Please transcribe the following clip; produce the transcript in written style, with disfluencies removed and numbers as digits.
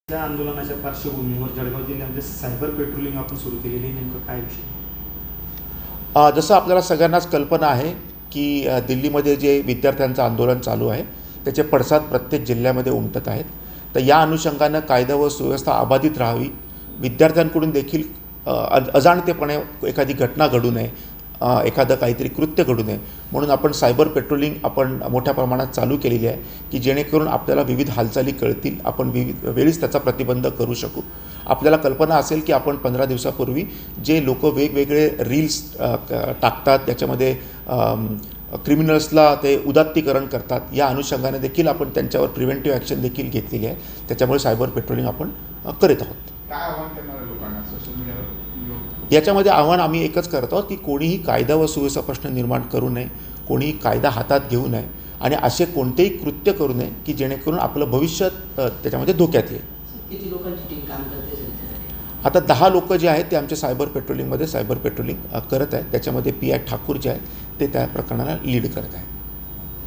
त्या आंदोलनाच्या पार्श्वभूमीवर जळगाव जिल्ह्यामध्ये सायबर पेट्रोलिंग आपण सुरू केलेली, नेमकं काय विषय? जसं आपल्याला सगळ्यांनाच कल्पना आहे की दिल्लीमध्ये जे विद्यार्थ्यांचं आंदोलन चालू आहे त्याचे पडसाद प्रत्येक जिल्ह्यामध्ये उमटत आहेत. तर या अनुषंगानं कायदा व सुव्यवस्था अबाधित राहावी, विद्यार्थ्यांकडून देखील अजाणतेपणे एखादी घटना घडू नये, एखादं काहीतरी कृत्य घडू नये म्हणून आपण सायबर पेट्रोलिंग आपण मोठ्या प्रमाणात चालू केलेली आहे की जेणेकरून आपल्याला विविध हालचाली कळतील, आपण विविध वेळीच त्याचा प्रतिबंध करू शकू. आपल्याला कल्पना असेल की आपण 15 दिवसापूर्वी जे लोक वेगवेगळे रील्स टाकतात त्याच्यामध्ये क्रिमिनल्सला ते उदात्तीकरण करतात, या अनुषंगाने देखील आपण त्यांच्यावर प्रिव्हेंटिव्ह ॲक्शन देखील घेतलेली आहे. त्याच्यामुळे सायबर पेट्रोलिंग आपण करीत आहोत. काय आव्हान करणार आहे लोकांना सोशल मीडियावर? याच्यामध्ये आव्हान आम्ही एकच करत आहोत की कोणीही कायदा व सुव्यवस्था प्रश्न निर्माण करू नये, कोणीही कायदा हातात घेऊ नये आणि असे कोणतेही कृत्य करू नये की जेणेकरून आपलं भविष्य त्याच्यामध्ये धोक्यात येईल. किती लोकांची टीम काम करते सर? आता 10 लोक जे आहेत ते आमच्या सायबर पेट्रोलिंग करत आहेत. त्याच्यामध्ये PI ठाकूर जे आहेत ते त्या प्रकरणाला लीड करत आहेत.